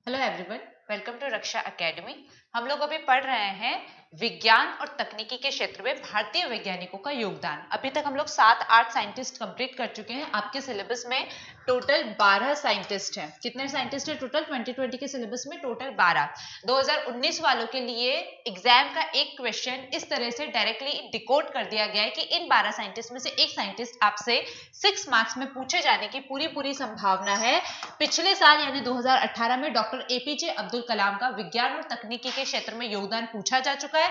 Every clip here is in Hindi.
Hello everyone, welcome to Raksha Academy. हम लोग अभी पढ़ रहे हैं विज्ञान और तकनीकी के क्षेत्र में भारतीय वैज्ञानिकों का योगदान। अभी तक हम लोग 7-8 साइंटिस्ट कंप्लीट कर चुके हैं। आपके सिलेबस में टोटल 12 साइंटिस्ट हैं। कितने साइंटिस्ट हैं टोटल? 2020 के सिलेबस में टोटल 12। 2019 वालों के लिए एग्जाम का एक क्वेश्चन इस तरह से डायरेक्टली डिकोड कर दिया गया है कि इन 12 साइंटिस्ट में से एक साइंटिस्ट आपसे 6 मार्क्स में पूछे जाने की पूरी संभावना है। पिछले साल यानी 2018 में डॉक्टर एपीजे अब्दुल कलाम का विज्ञान और तकनीकी के क्षेत्र में योगदान पूछा जा चुका है।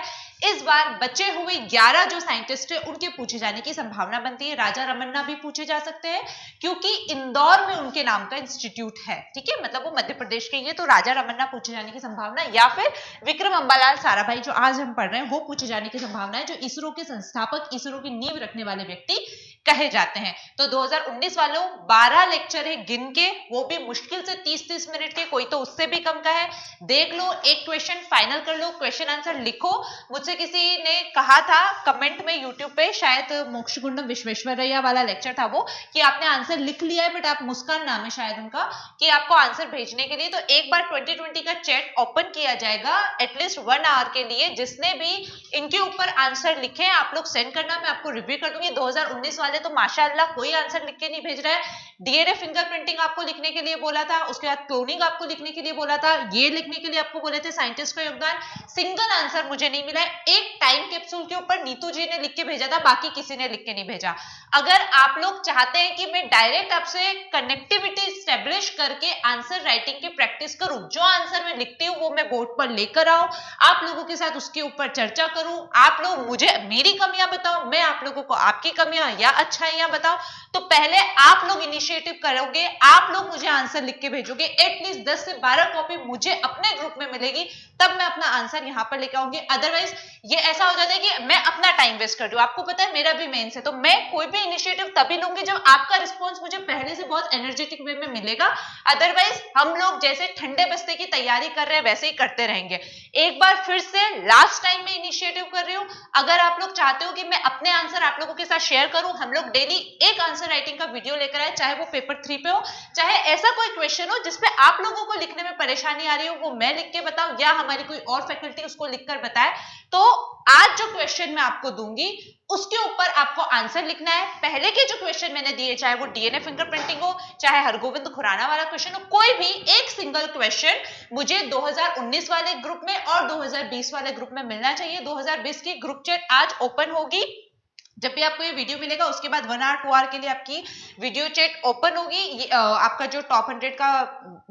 इस बार बचे हुए 11 जो साइंटिस्ट है उनके पूछे जाने की संभावना बनती है। राजा रमन्ना भी पूछे जा सकते हैं क्योंकि इंदौर में उनके नाम का इंस्टीट्यूट है। ठीक है, मतलब वो मध्य प्रदेश के ही है, तो राजा रमन्ना पूछे जाने की संभावना, या फिर विक्रम अंबालाल साराभाई जो आज हम पढ़ रहे हैं वो पूछे जाने की संभावना है, जो इसरो के संस्थापक, इसरो की नींव रखने वाले व्यक्ति कहे जाते हैं। तो 2019 वालों 12 लेक्चर है गिन के, वो भी मुश्किल से 30-30 मिनट के, कोई तो उससे भी कम का है। देख लो, एक क्वेश्चन फाइनल कर लो, क्वेश्चन आंसर लिखो। मुझसे किसी ने कहा था कमेंट में यूट्यूब पे, शायद मोक्षगुंडम विश्वेश्वरैया वाला लेक्चर था वो, कि आपने आंसर लिख लिया है, बट आप, मुस्कान नाम है शायद उनका, कि आपको आंसर भेजने के लिए तो एक बार 2020 का चैट ओपन किया जाएगा एटलीस्ट 1 आवर के लिए। जिसने भी इनके ऊपर आंसर लिखे आप लोग सेंड करना, मैं आपको रिव्यू कर दूंगी। 2019 वाले तो माशाअल्लाह कोई आंसर लिख के नहीं भेज रहा है। डीएनए फिंगरप्रिंटिंग आपको लिखने के लिए बोला था, उसके बाद क्लोनिंग आपको लिखने के लिए बोला था, ये लिखने के लिए आपको बोले थे साइंटिस्ट का योगदान। सिंगल आंसर मुझे नहीं मिला है। एक टाइम कैप्सूल के ऊपर नीतू जी ने लिख के भेजा था, बाकी किसी ने लिख के नहीं भेजा। अगर आप लोग चाहते हैं कि मैं डायरेक्ट आपसे कनेक्टिविटी स्टेब्लिश करके आंसर राइटिंग की प्रैक्टिस करूं, जो आंसर मैं लिखती हूं वो मैं बोर्ड पर लेकर आऊं, आप लोगों के साथ उसके ऊपर चर्चा करूं, आप लोग मुझे मेरी कमियां बताओ, मैं आप लोगों को आपकी कमियां या अच्छाइयां बताओ, तो पहले आप लोग इनिशिएटिव करोगे, आप लोग मुझे आंसर लिख के भेजोगे। एटलीस्ट 10 से 12 कॉपी मुझे अपने ग्रुप में मिलेगी, तब मैं अपना आंसर यहां पर लेकर आऊंगी। अदरवाइज ये ऐसा हो जाता है कि मैं अपना टाइम वेस्ट कर रही हूं। आपको पता है मेरा भी मेंस है, तो मैं कोई भी इनिशिएटिव तभी लूंगी जब आपका रिस्पॉन्स मुझे पहले से बहुत एनर्जेटिक वे में मिलेगा। अदरवाइज हम लोग जैसे ठंडे बस्ते की तैयारी कर रहे हैं वैसे ही करते रहेंगे। एक बार फिर से लास्ट टाइम में इनिशिएटिव कर रही हूं, अगर आप लोग चाहते हो कि मैं अपने आंसर आप लोगों के साथ शेयर करूं, हम लोग डेली एक आंसर राइटिंग का वीडियो लेकर आए, चाहे वो पेपर 3 पे हो, चाहे ऐसा कोई क्वेश्चन हो जिसपे आप लोगों को लिखने में परेशानी आ रही हो, वो मैं लिख के बताऊं या हमारी कोई और फैकल्टी उसको लिखकर बताए, तो आज जो क्वेश्चन मैं आपको दूंगी उसके ऊपर आपको आंसर लिखना है। पहले के जो क्वेश्चन मैंने दिए, चाहे वो डीएनए फिंगरप्रिंटिंग हो, चाहे हरगोविंद खुराना वाला क्वेश्चन हो, कोई भी एक सिंगल क्वेश्चन मुझे 2019 वाले ग्रुप में और 2020 वाले ग्रुप में मिलना चाहिए। 2020 की ग्रुप चैट आज ओपन होगी। जब भी आपको ये वीडियो मिलेगा उसके बाद 1 आवर 2 आवर के लिए आपकी वीडियो चैट ओपन होगी। आपका जो टॉप 100 का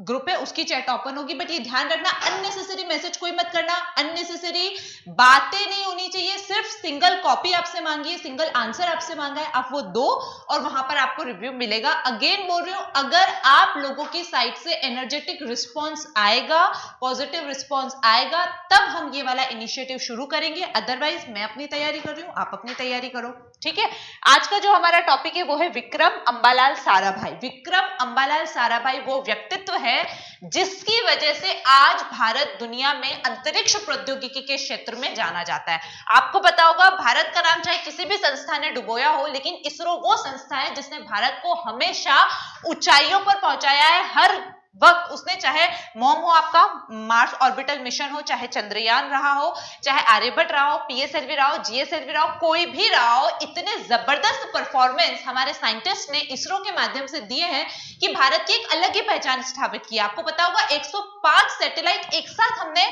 ग्रुप है उसकी चैट ओपन होगी। बट ये ध्यान रखना, अननेसेसरी मैसेज कोई मत करना, अननेसेसरी बातें नहीं होनी चाहिए। सिर्फ सिंगल कॉपी आपसे मांगी है, सिंगल आंसर आपसे मांगा है, आप वो दो और वहां पर आपको रिव्यू मिलेगा। अगेन बोल रही हूँ, अगर आप लोगों की साइड से एनर्जेटिक रिस्पॉन्स आएगा, पॉजिटिव रिस्पॉन्स आएगा, तब हम ये वाला इनिशिएटिव शुरू करेंगे। अदरवाइज मैं अपनी तैयारी कर रही हूँ, आप अपनी तैयारी करो। ठीक है, आज का जो हमारा टॉपिक है वो है विक्रम अंबालाल साराभाई। विक्रम अंबालाल साराभाई वो व्यक्तित्व है जिसकी वजह से आज भारत दुनिया में अंतरिक्ष प्रौद्योगिकी के क्षेत्र में जाना जाता है। आपको पता होगा, भारत का नाम चाहे किसी भी संस्था ने डुबोया हो, लेकिन इसरो वो संस्था है जिसने भारत को हमेशा ऊंचाइयों पर पहुंचाया है। हर वक्त उसने, चाहे मॉम हो आपका मार्स ऑर्बिटल मिशन हो, चाहे चंद्रयान रहा हो, चाहे आर्यभट्ट रहा हो, पीएसएलवी रहा हो, जीएसएलवी रहा हो, कोई भी रहा हो, इतने जबरदस्त परफॉर्मेंस हमारे साइंटिस्ट ने इसरो के माध्यम से दिए हैं कि भारत की एक अलग ही पहचान स्थापित की। आपको पता होगा 105 सैटेलाइट एक साथ हमने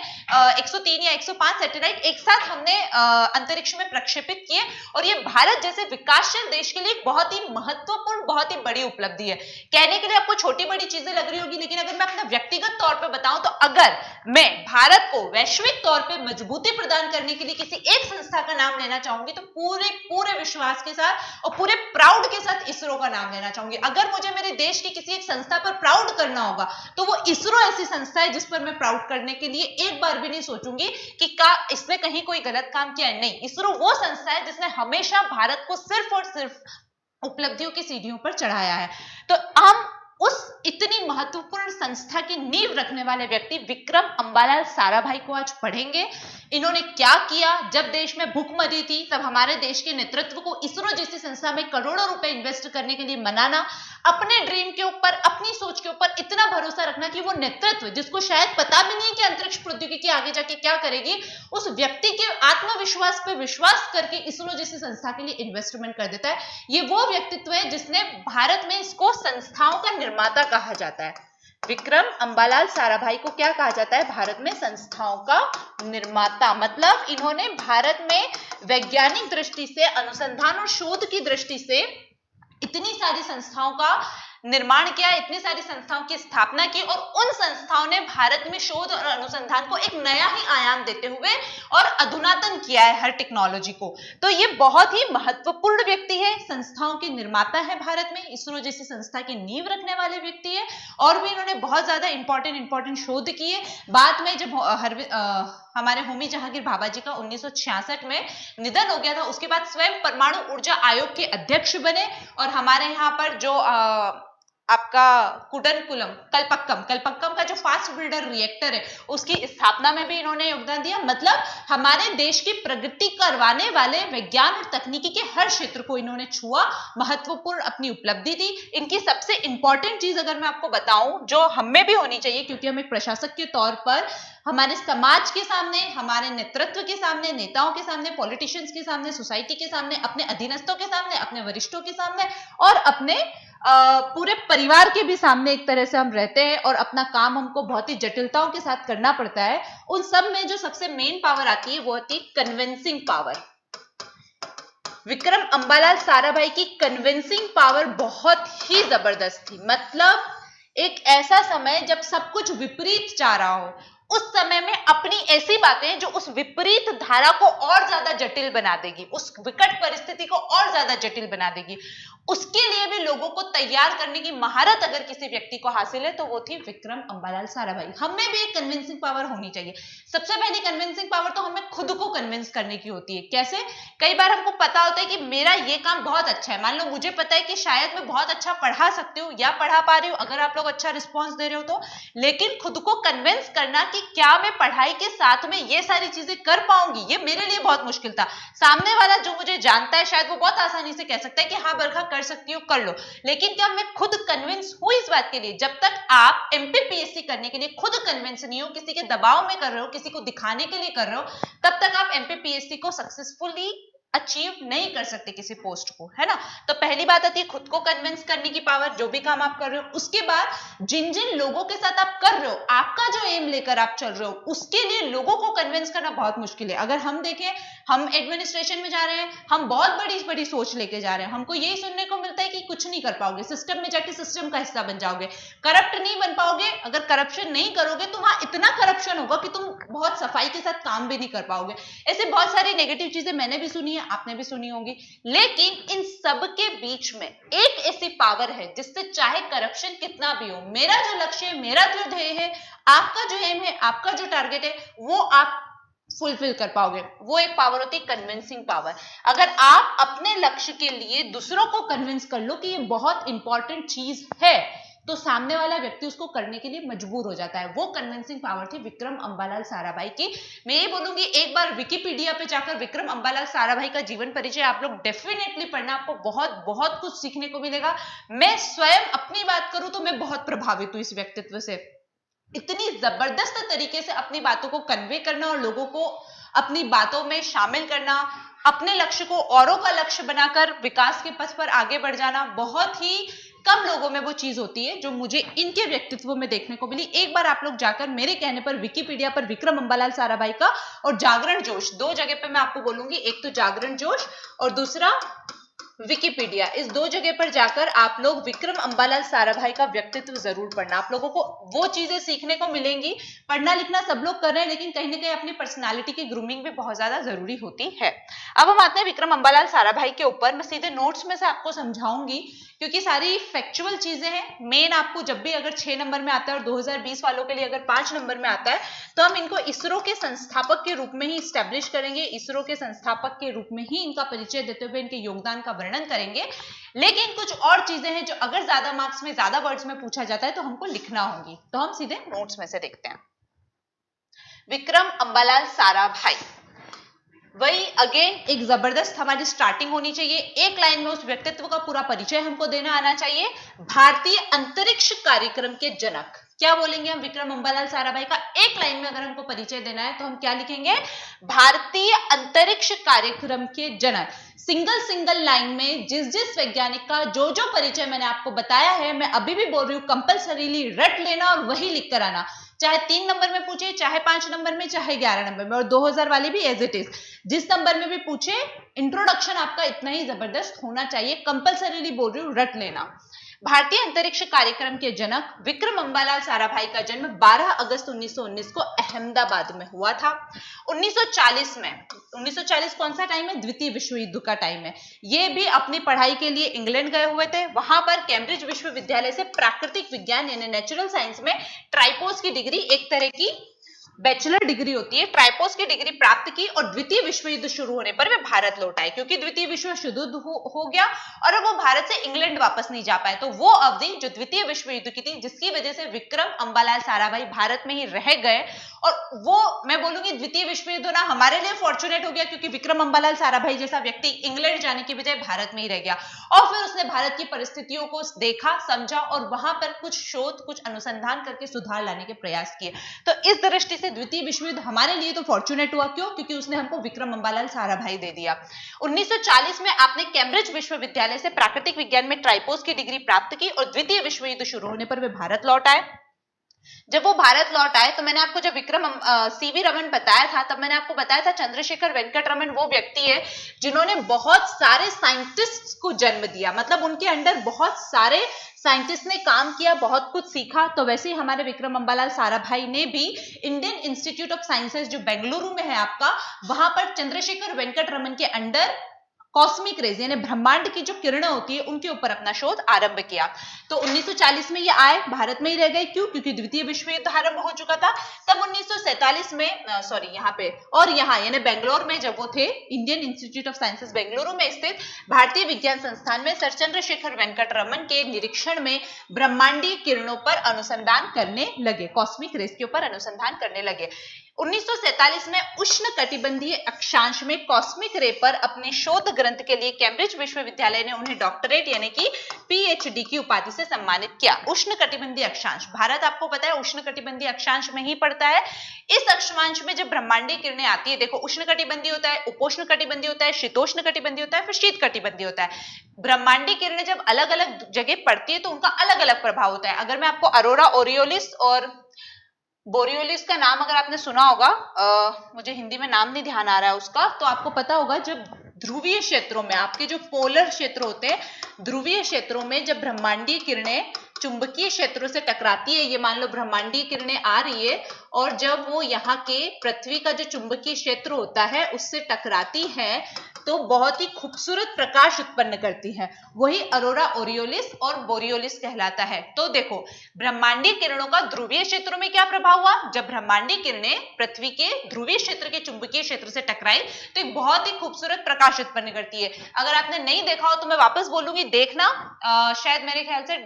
103 या 105 सैटेलाइट एक साथ हमने अंतरिक्ष में प्रक्षेपित किए, और ये भारत जैसे विकासशील देश के लिए एक बहुत ही महत्वपूर्ण, बहुत ही बड़ी उपलब्धि है। कहने के लिए आपको छोटी बड़ी चीजें लग रही होगी, लेकिन अगर मैं अपना व्यक्तिगत तौर पे बताऊं तो अगर मैं भारत को वैश्विक तौर पे मजबूती प्रदान करने के लिए किसी एक संस्था का नाम लेना चाहूंगी तो पूरे विश्वास के साथ और पूरे प्राउड के साथ इसरो का नाम लेना चाहूंगी। अगर मुझे मेरे देश की किसी एक संस्था पर प्राउड करना होगा तो वो इसरो ऐसी संस्था है जिस पर मैं प्राउड करने के लिए एक बार भी नहीं सोचूंगी कि का इसने कहीं कोई गलत काम किया है। नहीं, इसरो वो संस्था है जिसने हमेशा भारत को सिर्फ और सिर्फ उपलब्धियों की सीढ़ियों पर चढ़ाया है। तो हम उस इतनी महत्वपूर्ण संस्था की नींव रखने वाले व्यक्ति विक्रम अंबालाल साराभाई को आज पढ़ेंगे। इन्होंने क्या किया, जब देश में भूखमरी थी तब हमारे देश के नेतृत्व को इसरो जैसी संस्था में करोड़ों रुपए इन्वेस्ट करने के लिए मनाना, अपने ड्रीम के ऊपर, अपनी सोच के ऊपर इतना भरोसा रखना कि वो नेतृत्व, जिसको शायद पता भी नहीं कि अंतरिक्ष प्रौद्योगिकी आगे जाके क्या करेगी, उस व्यक्ति के आत्मविश्वास पे विश्वास करके इसरो जैसी संस्था के लिए इन्वेस्टमेंट कर देता है। ये वो व्यक्तित्व है जिसने भारत में इसको संस्थाओं का निर्माता कहा जाता है। विक्रम अंबालाल साराभाई को क्या कहा जाता है? भारत में संस्थाओं का निर्माता। मतलब इन्होंने भारत में वैज्ञानिक दृष्टि से, अनुसंधान और शोध की दृष्टि से इतनी सारी संस्थाओं का निर्माण किया, इतनी सारी संस्थाओं की स्थापना की और उन संस्थाओं ने भारत में शोध और अनुसंधान को एक नया ही आयाम देते हुए और अधुनातन किया है हर टेक्नोलॉजी को। तो ये बहुत ही महत्वपूर्ण व्यक्ति है, संस्थाओं के निर्माता है, भारत में इसरो जैसी संस्था की नींव रखने वाले व्यक्ति है और भी इन्होंने बहुत ज्यादा इंपॉर्टेंट शोध किए। बाद में जब हमारे होमी जहांगीर भाभा जी का 1966 में निधन हो गया था, उसके बाद स्वयं परमाणु ऊर्जा आयोग के अध्यक्ष बने और हमारे यहाँ पर जो आपका कुडनकुलम कलपक्कम का जो फास्ट ब्रीडर रिएक्टर है उसकी स्थापना में भी इन्होंने योगदान दिया। मतलब हमारे देश की प्रगति करवाने वाले विज्ञान और तकनीकी के हर क्षेत्र को इन्होंने छुआ, महत्वपूर्ण अपनी उपलब्धि दी। इनकी सबसे इंपॉर्टेंट चीज अगर मैं आपको बताऊं जो हमें भी होनी चाहिए, क्योंकि हम एक प्रशासक के तौर पर हमारे समाज के सामने, हमारे नेतृत्व के सामने, नेताओं के सामने, पॉलिटिशियंस के सामने, सोसाइटी के सामने, अपने अधीनस्थों के सामने, अपने वरिष्ठों के सामने और अपने पूरे परिवार के भी सामने एक तरह से हम रहते हैं और अपना काम हमको बहुत ही जटिलताओं के साथ करना पड़ता है। उन सब में जो सबसे मेन पावर आती है वो होती है कन्विंसिंग पावर। विक्रम अंबालाल साराभाई की कन्विंसिंग पावर बहुत ही जबरदस्त थी। मतलब एक ऐसा समय जब सब कुछ विपरीत जा रहा हो, उस समय में अपनी ऐसी बातें जो उस विपरीत धारा को और ज्यादा जटिल बना देगी, उस विकट परिस्थिति को और ज्यादा जटिल बना देगी, उसके लिए भी लोगों को तैयार करने की महारत अगर किसी व्यक्ति को हासिल है तो वो थी विक्रम अंबालाल साराभाई। हमें भी एक कन्विंसिंग पावर होनी चाहिए। सबसे पहली कन्विंसिंग पावर तो हमें खुद को कन्विंस करने की होती है। कैसे? कई बार हमको पता होता है कि मेरा ये काम बहुत अच्छा है, मान लो मुझे पता है कि शायद मैं बहुत अच्छा पढ़ा सकती हूँ या पढ़ा पा रही हूँ, अगर आप लोग अच्छा रिस्पॉन्स दे रहे हो तो, लेकिन खुद को कन्विंस करना कि क्या मैं पढ़ाई के साथ में ये सारी चीजें कर पाऊंगी, ये मेरे लिए बहुत मुश्किल था। सामने वाला जो मुझे जानता है शायद वो बहुत आसानी से कह सकता है कि हाँ बरखा कर सकती हो, कर लो, लेकिन क्या मैं खुद कन्विंस हूं इस बात के लिए? जब तक आप एमपीपीएससी करने के लिए खुद कन्विंस नहीं हो, किसी के दबाव में कर रहे हो, किसी को दिखाने के लिए कर रहे हो, तब तक आप एमपीपीएससी को सक्सेसफुली अचीव नहीं कर सकते किसी पोस्ट को, है ना। तो पहली बात आती है खुद को कन्विंस करने की पावर, जो भी काम आप कर रहे हो। उसके बाद जिन जिन लोगों के साथ आप कर रहे हो, आपका जो एम लेकर आप चल रहे हो, उसके लिए लोगों को कन्विंस करना बहुत मुश्किल है। अगर हम देखें, हम एडमिनिस्ट्रेशन में जा रहे हैं, हम बहुत बड़ी बड़ी सोच लेके जा रहे हैं, हमको यही सुनने को मिलता है कि कुछ नहीं कर पाओगे, सिस्टम में जाके सिस्टम का हिस्सा बन जाओगे, करप्ट नहीं बन पाओगे, अगर करप्शन नहीं करोगे तो वहां इतना करप्शन होगा कि तुम बहुत सफाई के साथ काम भी नहीं कर पाओगे। ऐसे बहुत सारी नेगेटिव चीजें मैंने भी सुनी है, आपने भी सुनी होगी। लेकिन इन सब के बीच में एक ऐसी पावर है जिससे चाहे करप्शन कितना भी हो, मेरा जो लक्ष्य है, मेरा जो ध्येय है, आपका जो एम है, आपका जो टारगेट है, वो आप फुलफिल कर पाओगे। वो एक पावर होती है कन्विंसिंग पावर। अगर आप अपने लक्ष्य के लिए दूसरों को कन्विंस कर लो कि ये बहुत इंपॉर्टेंट चीज है, तो सामने वाला व्यक्ति उसको करने के लिए मजबूर हो जाता है। वो कन्विंसिंग पावर थी विक्रम अंबालाल साराभाई की। मैं ये बोलूंगी एक बार विकिपीडिया पे जाकर विक्रम अंबालाल साराभाई का जीवन परिचय आप लोग डेफिनेटली पढ़ना, आपको बहुत बहुत कुछ सीखने को मिलेगा। मैं स्वयं अपनी बात करूं तो मैं बहुत प्रभावित हूं इस व्यक्तित्व से। इतनी जबरदस्त तरीके से अपनी बातों को कन्वे करना और लोगों को अपनी बातों में शामिल करना, अपने लक्ष्य को औरों का लक्ष्य बनाकर विकास के पथ पर आगे बढ़ जाना, बहुत ही कम लोगों में वो चीज होती है जो मुझे इनके व्यक्तित्व में देखने को मिली। एक बार आप लोग जाकर मेरे कहने पर विकिपीडिया पर विक्रम अंबालाल साराभाई का और जागरण जोश, दो जगह पे मैं आपको बोलूंगी, एक तो जागरण जोश और दूसरा विकिपीडिया, इस दो जगह पर जाकर आप लोग विक्रम अंबालाल साराभाई का व्यक्तित्व जरूर पढ़ना। आप लोगों को वो चीजें सीखने को मिलेंगी। पढ़ना लिखना सब लोग कर रहे हैं, लेकिन कहीं ना कहीं अपनी पर्सनालिटी की ग्रूमिंग भी बहुत ज्यादा जरूरी होती है। अब हम आते हैं विक्रम अंबालाल साराभाई के ऊपर। मैं सीधे नोट्स में से आपको समझाऊंगी क्योंकि सारी फैक्चुअल चीजें हैं। मेन आपको जब भी अगर 6 नंबर में आता है और 2020 वालों के लिए अगर 5 नंबर में आता है तो हम इनको इसरो के संस्थापक के रूप में ही स्टैब्लिश करेंगे, इसरो के संस्थापक के रूप में ही इनका परिचय देते हुए इनके योगदान का वर्णन वर्णन करेंगे, लेकिन कुछ और चीजें हैं जो अगर ज्यादा मार्क्स में, ज्यादा वर्ड्स में पूछा जाता है तो हमको लिखना होगी। तो हम सीधे नोट्स में से देखते हैं। विक्रम अंबालाल साराभाई, वही अगेन एक जबरदस्त हमारी स्टार्टिंग होनी चाहिए। एक लाइन में उस व्यक्तित्व का पूरा परिचय हमको देना आना चाहिए। भारतीय अंतरिक्ष कार्यक्रम के जनक, क्या बोलेंगे हम विक्रम अंबालाल साराभाई का? एक लाइन में अगर हमको परिचय देना है तो हम क्या लिखेंगे? भारतीय अंतरिक्ष कार्यक्रम के जनक। सिंगल लाइन में जिस जिस वैज्ञानिक का जो जो परिचय मैंने आपको बताया है, मैं अभी भी बोल रही हूं, कंपल्सरीली रट लेना और वही लिख कर आना, चाहे 3 नंबर में पूछे, चाहे 5 नंबर में, चाहे 11 नंबर में, और 2000 वाली भी एज इट इज, जिस नंबर में भी पूछे, इंट्रोडक्शन आपका इतना ही जबरदस्त होना चाहिए। कंपल्सरीली बोल रही हूं, रट लेना। भारतीय अंतरिक्ष कार्यक्रम के जनक विक्रम अंबालाल साराभाई का जन्म 12 अगस्त 1919 को अहमदाबाद में हुआ था। 1940 में, 1940 कौन सा टाइम है? द्वितीय विश्व युद्ध का टाइम है। ये भी अपनी पढ़ाई के लिए इंग्लैंड गए हुए थे। वहां पर कैम्ब्रिज विश्वविद्यालय से प्राकृतिक विज्ञान यानी नेचुरल साइंस में ट्राइपोस की डिग्री, एक तरह की बैचलर डिग्री होती है, ट्राइपोस की डिग्री प्राप्त की, और द्वितीय विश्व युद्ध शुरू होने पर वे भारत लौट आए, क्योंकि द्वितीय विश्व युद्ध हो गया और अब वो भारत से इंग्लैंड वापस नहीं जा पाए। तो वो अवधि जो द्वितीय विश्व युद्ध की थी, जिसकी वजह से विक्रम अंबालाल साराभाई भारत में ही रह गए, और वो मैं बोलूंगी द्वितीय विश्व युद्ध ना हमारे लिए फॉर्चुनेट हो गया, क्योंकि विक्रम अंबालाल साराभाई जैसा व्यक्ति इंग्लैंड जाने की बजाय भारत में ही रह गया, और फिर उसने भारत की परिस्थितियों को देखा, समझा, और वहां पर कुछ शोध, कुछ अनुसंधान करके सुधार लाने के प्रयास किए। तो इस दृष्टि से द्वितीय विश्व युद्ध हमारे लिए तो फॉर्चुनेट हुआ। क्यों? क्योंकि उसने हमको विक्रम अंबालाल साराभाई दे दिया। 1940 में आपने कैम्ब्रिज विश्वविद्यालय से प्राकृतिक विज्ञान में ट्राइपोस की डिग्री प्राप्त की, और द्वितीय विश्व युद्ध शुरू होने पर वे भारत लौट आए। जब वो भारत लौट आए तो मैंने आपको जब विक्रम सीवी रमन बताया था, तब मैंने आपको बताया था चंद्रशेखर वेंकट रमन वो व्यक्ति है जिन्होंने बहुत सारे साइंटिस्ट को जन्म दिया, मतलब उनके अंडर बहुत सारे साइंटिस्ट ने काम किया, बहुत कुछ सीखा। तो वैसे ही हमारे विक्रम अंबालाल साराभाई ने भी इंडियन इंस्टीट्यूट ऑफ साइंसेज जो बेंगलुरु में है आपका, वहां पर चंद्रशेखर वेंकट रमन के अंडर कॉस्मिक रेज यानी ब्रह्मांड की जो किरणें होती है उनके ऊपर अपना शोध आरंभ किया। तो 1940 में ये आए, भारत में ही रह गए। क्यों? क्योंकि द्वितीय विश्व युद्ध आरंभ हो चुका था। तब 1947 में यहाँ पे और यहाँ यानी बेंगलोर में जब वो थे, Indian institute of sciences Bengaluru में स्थित भारतीय विज्ञान संस्थान में सर चंद्रशेखर वेंकट रमन के निरीक्षण में ब्रह्मांडीय किरणों पर अनुसंधान करने लगे, कॉस्मिक रेज के ऊपर अनुसंधान करने लगे। 1947 में उष्ण कटिबंधीय अक्षांश में कॉस्मिक रे पर अपने शोध ग्रंथ के लिए कैम्ब्रिज विश्वविद्यालय ने उन्हें डॉक्टरेट यानी कि पीएचडी की उपाधि से सम्मानित किया। उष्ण कटिबंधीय अक्षांश, भारत आपको पता है उष्ण कटिबंधीय अक्षांश में ही पड़ता है। इस अक्षांश में जब ब्रह्मांडीय किरणें आती है, देखो उष्ण कटिबंधीय होता है, उपोष्ण कटिबंधीय होता है, शीतोष्ण कटिबंधीय होता है, फिर शीत कटिबंधीय होता है। ब्रह्मांडीय किरणें जब अलग अलग जगह पड़ती है तो उनका अलग अलग प्रभाव होता है। अगर मैं आपको अरोरा ओरियोलिस और बोरियोलिस का नाम अगर आपने सुना होगा, मुझे हिंदी में नाम नहीं ध्यान आ रहा है उसका, तो आपको पता होगा जब ध्रुवीय क्षेत्रों में, आपके जो पोलर क्षेत्र होते हैं, ध्रुवीय क्षेत्रों में जब ब्रह्मांडीय किरणें चुंबकीय क्षेत्रों से टकराती है, ये मान लो ब्रह्मांडीय किरणें आ रही है, और जब वो यहाँ के पृथ्वी का जो चुंबकीय क्षेत्र होता है उससे टकराती है तो बहुत ही खूबसूरत प्रकाश उत्पन्न करती है, वही अरोरा ओरियोलिस और बोरियोलिस कहलाता है। तो देखो ब्रह्मांडीय किरणों का ध्रुवीय क्षेत्रों में क्या प्रभाव हुआ, जब ब्रह्मांडीय किरणें पृथ्वी के ध्रुवीय क्षेत्र के चुंबकीय क्षेत्र से टकराई तो एक बहुत ही खूबसूरत प्रकाश उत्पन्न करती है। अगर आपने नहीं देखा हो तो मैं वापस बोलूंगी, देखना, शायद मेरे ख्याल से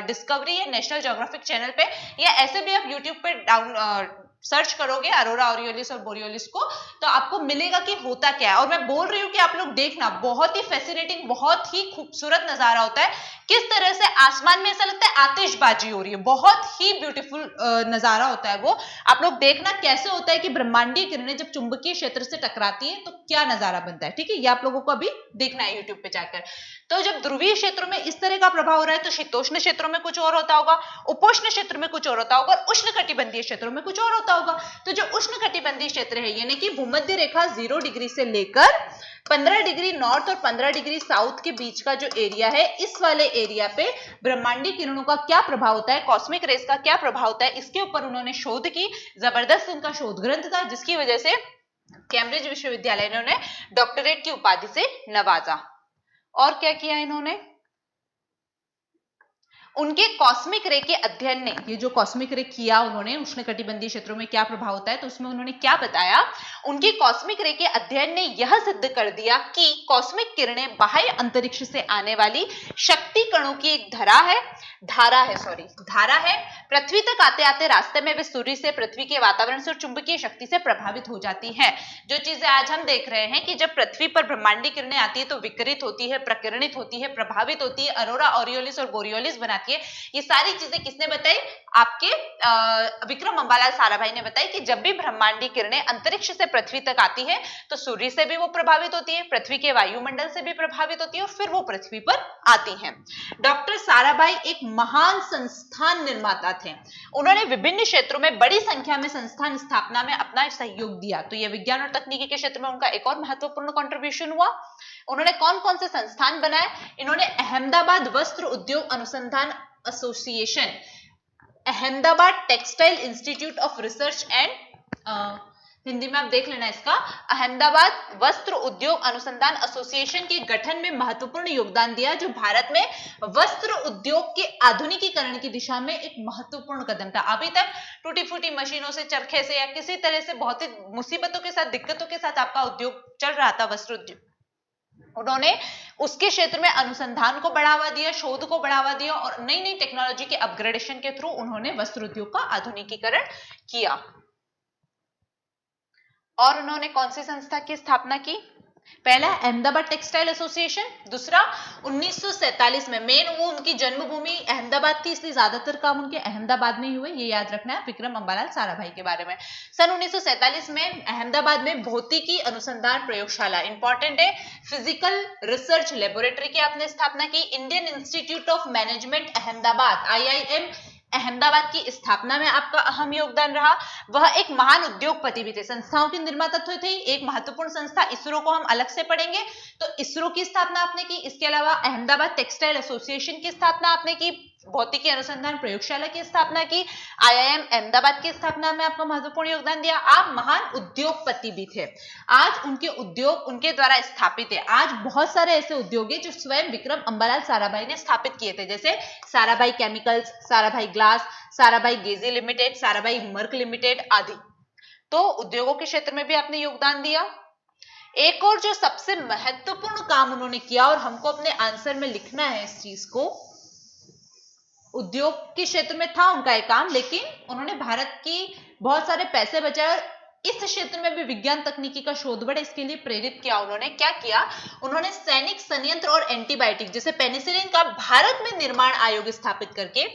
डिस्कवरी या नेशनल ज्योग्राफिक चैनल पे, या ऐसे भी आप यूट्यूब पे सर्च करोगे अरोरा ओरियोलिस और बोरियोलिस को, तो आपको मिलेगा कि होता क्या है। और मैं बोल रही हूँ कि आप लोग देखना, बहुत ही फैसिनेटिंग, बहुत ही खूबसूरत नजारा होता है। किस तरह से आसमान में ऐसा लगता है आतिशबाजी हो रही है, बहुत ही ब्यूटीफुल नजारा होता है वो। आप लोग देखना कैसे होता है कि ब्रह्मांडीय किरणें जब चुंबकीय क्षेत्र से टकराती है तो क्या नजारा बनता है। ठीक है, ये आप लोगों को अभी देखना है यूट्यूब पे जाकर। तो जब ध्रुवीय क्षेत्रों में इस तरह का प्रभाव हो रहा है तो शीतोष्ण क्षेत्रों में कुछ और होता होगा, उपोष्ण क्षेत्र में कुछ और होता होगा, और उष्ण कटिबंधीय क्षेत्रों में कुछ और होता होगा। तो जो उष्ण कटिबंधीय क्षेत्र है यानी कि भूमध्य रेखा 0 डिग्री से लेकर 15 डिग्री नॉर्थ और 15 डिग्री साउथ के बीच का जो एरिया है, इस वाले एरिया पे ब्रह्मांडीय किरणों का क्या प्रभाव होता है, कॉस्मिक रेज का क्या प्रभाव होता है, इसके ऊपर उन्होंने शोध की। जबरदस्त उनका शोध ग्रंथ था, जिसकी वजह से कैम्ब्रिज विश्वविद्यालय ने उन्हें डॉक्टरेट की उपाधि से नवाजा। और क्या किया इन्होंने, उनके कॉस्मिक रे के अध्ययन ने, ये जो कॉस्मिक रे किया उन्होंने उष्णकटिबंधीय क्षेत्रों में क्या प्रभाव होता है, तो उसमें उन्होंने क्या बताया, उनके कॉस्मिक रे के अध्ययन ने यह सिद्ध कर दिया कि कॉस्मिक किरणें बाह्य अंतरिक्ष से आने वाली शक्ति कणों की एक धारा है। पृथ्वी तक आते आते रास्ते में वे सूर्य से, पृथ्वी के वातावरण से और चुंबकीय शक्ति से प्रभावित हो जाती हैं। जो चीजें आज हम देख रहे हैं कि जब पृथ्वी पर ब्रह्मांडीय किरणें आती है तो विकिरित होती है, प्रकिरणित होती है, प्रभावित होती है, अरोरा ऑरियोलिस और बोरियोलिस बनाती है। ये सारी चीजें किसने बताई, आपके विक्रम अंबालाल साराभाई ने बताई कि जब भी ब्रह्मांडीय किरणें अंतरिक्ष से पृथ्वी तक आती है तो सूर्य से भी वो प्रभावित होती है, पृथ्वी के वायुमंडल से भी प्रभावित होती है और फिर वो पृथ्वी पर आती हैं। डॉक्टर साराभाई एक महान संस्थान निर्माता थे। उन्होंने विभिन्न क्षेत्रों में बड़ी संख्या में संस्थान स्थापना में अपना सहयोग दिया। तो यह विज्ञान और तकनीकी के क्षेत्र में उनका एक और महत्वपूर्ण कंट्रीब्यूशन हुआ। उन्होंने कौन कौन से संस्थान बनाए, इन्होंने अहमदाबाद वस्त्र उद्योग अनुसंधान association, Ahmedabad textile institute of research and, Hindi में आप देख लेना इसका, अहमदाबाद वस्त्र उद्योग अनुसंधान एसोसिएशन के गठन में महत्वपूर्ण योगदान दिया, जो भारत में वस्त्र उद्योग के आधुनिकीकरण की दिशा में एक महत्वपूर्ण कदम था। अभी तक टूटी फूटी मशीनों से, चरखे से या किसी तरह से बहुत ही मुसीबतों के साथ, दिक्कतों के साथ आपका उद्योग चल रहा था, वस्त्र उद्योग। उन्होंने उसके क्षेत्र में अनुसंधान को बढ़ावा दिया, शोध को बढ़ावा दिया और नई नई टेक्नोलॉजी के अपग्रेडेशन के थ्रू उन्होंने वस्त्र उद्योग का आधुनिकीकरण किया। और उन्होंने कौन सी संस्था की स्थापना की, पहला अहमदाबाद टेक्सटाइल एसोसिएशन, दूसरा 1947 में, मेन वो उनकी जन्मभूमि अहमदाबाद थी इसलिए ज्यादातर काम उनके अहमदाबाद में ही हुए, ये याद रखना है विक्रम अंबालाल साराभाई के बारे में। सन 1947 में अहमदाबाद में भौतिकी अनुसंधान प्रयोगशाला, इंपॉर्टेंट है, फिजिकल रिसर्च लेबोरेटरी की आपने स्थापना की। Indian institute of management Ahmedabad, IIM Ahmedabad की स्थापना में आपका अहम योगदान रहा। वह एक महान उद्योगपति भी थे, संस्थाओं के निर्माता थे। एक महत्वपूर्ण संस्था इसरो को हम अलग से पढ़ेंगे, तो इसरो की स्थापना आपने की। इसके अलावा अहमदाबाद टेक्सटाइल एसोसिएशन की स्थापना आपने की, भौतिकी अनुसंधान प्रयोगशाला की स्थापना की, IIM अहमदाबाद की स्थापना में आपका महत्वपूर्ण योगदान दिया। आप महान उद्योगपति भी थे। आज उनके उद्योग उनके द्वारा स्थापित है। आज बहुत सारे ऐसे उद्योग है जो स्वयं विक्रम अंबालाल साराभाई ने स्थापित किए थे, जैसे Sarabhai Chemicals, Sarabhai Glass, Sarabhai Geigy Limited, Sarabhai Merck Limited आदि। तो उद्योगों के क्षेत्र में भी आपने योगदान दिया। एक और जो सबसे महत्वपूर्ण काम उन्होंने किया और हमको अपने आंसर में लिखना है इस चीज को, उद्योग के क्षेत्र में था उनका एक काम, लेकिन उन्होंने भारत की बहुत सारे पैसे बचाए और इस क्षेत्र में भी विज्ञान तकनीकी का शोध बढ़े, इसके लिए प्रेरित किया। उन्होंने क्या किया, उन्होंने सैनिक संयंत्र और एंटीबायोटिक जैसे पेनिसिलिन का भारत में निर्माण आयोग स्थापित करके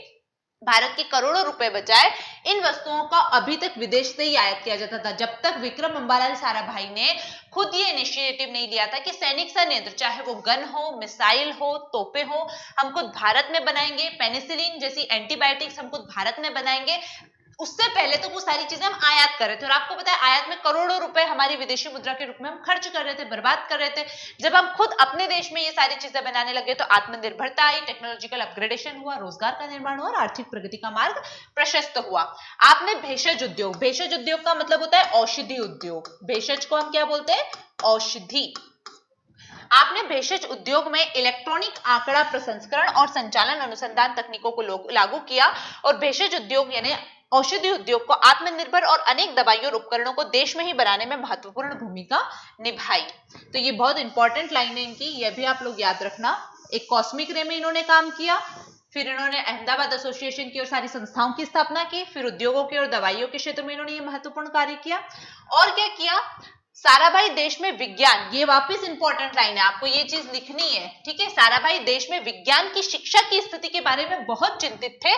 भारत के करोड़ों रुपए बचाए। इन वस्तुओं का अभी तक विदेश से ही आयात किया जाता था, जब तक विक्रम अंबालाल साराभाई ने खुद ये इनिशिएटिव नहीं लिया था कि सैनिक संयंत्र, चाहे वो गन हो, मिसाइल हो, तोपे हो, हम खुद भारत में बनाएंगे, पेनिसिलिन जैसी एंटीबायोटिक्स हम खुद भारत में बनाएंगे। उससे पहले तो वो सारी चीजें हम आयात कर रहे थे और आपको पता है आयात में करोड़ों रुपए हमारी विदेशी मुद्रा के रूप में हम खर्च कर रहे थे, बर्बाद कर रहे थे। जब हम खुद अपने देश में ये सारी चीजें बनाने लगे तो आत्मनिर्भरता आई, टेक्नोलॉजिकल अपग्रेडेशन हुआ, रोजगार का निर्माण हुआ और आर्थिक प्रगति का मार्ग प्रशस्त हुआ। आपने भेषज उद्योग, भेषज उद्योग का मतलब होता है औषधि उद्योग, भेषज को हम क्या बोलते हैं, औषधि। आपने भेषज उद्योग में इलेक्ट्रॉनिक आंकड़ा प्रसंस्करण और संचालन अनुसंधान तकनीकों को लागू किया और भेषज उद्योग यानी औषधि उद्योग को आत्मनिर्भर और अनेक दवाइयों और उपकरणों को देश में ही बनाने में महत्वपूर्ण भूमिका निभाई। तो ये बहुत इंपॉर्टेंट लाइन है इनकी, ये भी आप लोग याद रखना। एक कॉस्मिक रे में इन्होंने काम किया, फिर इन्होंने अहमदाबाद एसोसिएशन की और सारी संस्थाओं की स्थापना की, फिर उद्योगों के और दवाइयों के क्षेत्र में इन्होंने ये महत्वपूर्ण कार्य किया। और क्या किया, साराभाई देश में विज्ञान, ये वापस इंपॉर्टेंट लाइन है, आपको ये चीज लिखनी है, ठीक है। साराभाई देश में विज्ञान की शिक्षा की स्थिति के बारे में बहुत चिंतित थे।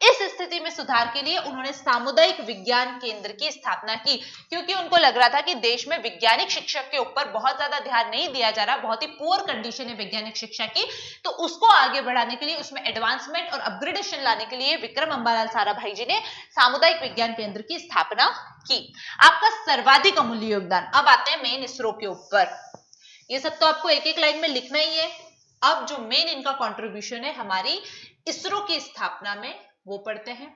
इस स्थिति में सुधार के लिए उन्होंने सामुदायिक विज्ञान केंद्र की स्थापना की, क्योंकि उनको लग रहा था कि देश में वैज्ञानिक शिक्षा के ऊपर बहुत ज्यादा ध्यान नहीं दिया जा रहा, बहुत ही पुअर कंडीशन है वैज्ञानिक शिक्षा की। तो उसको आगे बढ़ाने के लिए, उसमें एडवांसमेंट और अपग्रेडेशन लाने के लिए विक्रम अंबालाल साराभाई जी ने सामुदायिक विज्ञान केंद्र की स्थापना की। आपका सर्वाधिक अमूल्य योगदान। अब आते हैं मेन इसरो के ऊपर, ये सब तो आपको एक एक लाइन में लिखना ही है। अब जो मेन इनका कंट्रीब्यूशन है हमारी इसरो की स्थापना में, वो पढ़ते हैं।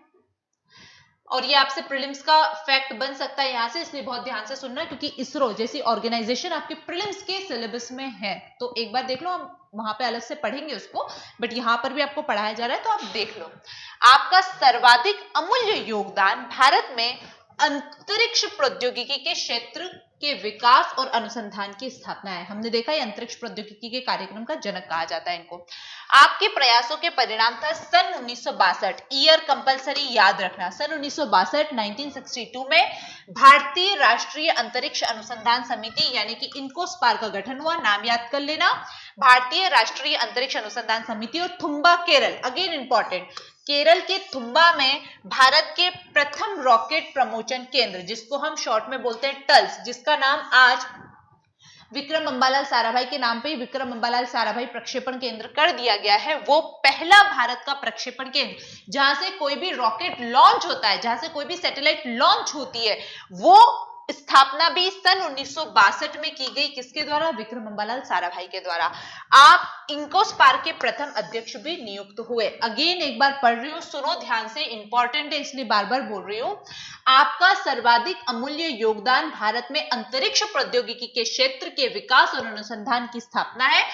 और ये आपसे प्रीलिम्स का फैक्ट बन सकता है यहां से, इसलिए बहुत ध्यान से सुनना, क्योंकि इसरो जैसी ऑर्गेनाइजेशन आपके प्रीलिम्स के सिलेबस में है। तो एक बार देख लो, हम वहां पे अलग से पढ़ेंगे उसको, बट यहाँ पर भी आपको पढ़ाया जा रहा है तो आप देख लो। आपका सर्वाधिक अमूल्य योगदान भारत में अंतरिक्ष प्रौद्योगिकी के क्षेत्र के विकास और अनुसंधान की स्थापना है। हमने देखा है अंतरिक्ष प्रौद्योगिकी के कार्यक्रम का जनक कहा जाता है इनको। आपके प्रयासों के परिणाम था सन 1962, ईयर कंपलसरी याद रखना, सन 1962 1962 में भारतीय राष्ट्रीय अंतरिक्ष अनुसंधान समिति यानी कि इनकोस्पार का गठन हुआ। नाम याद कर लेना, भारतीय राष्ट्रीय अंतरिक्ष अनुसंधान समिति। और थुम्बा केरल, अगेन इंपॉर्टेंट, केरल के थुम्बा में भारत के प्रथम रॉकेट प्रमोचन केंद्र, जिसको हम शॉर्ट में बोलते हैं टल्स, जिसका नाम आज विक्रम अंबालाल साराभाई के नाम पे विक्रम अंबालाल साराभाई प्रक्षेपण केंद्र कर दिया गया है। वो पहला भारत का प्रक्षेपण केंद्र जहां से कोई भी रॉकेट लॉन्च होता है, जहां से कोई भी सैटेलाइट लॉन्च होती है, वो स्थापना भी सन 1962 में की गई। किसके द्वारा? विक्रम अंबालाल साराभाई के द्वारा। आप इनकोस्पार के प्रथम अध्यक्ष भी नियुक्त हुए। अगेन एक बार पढ़ रही हूं, सुनो ध्यान से, इंपॉर्टेंट है इसलिए बार बार बोल रही हूं। आपका सर्वाधिक अमूल्य योगदान भारत में अंतरिक्ष प्रौद्योगिकी के क्षेत्र के विकास और अनुसंधान की स्थापना है।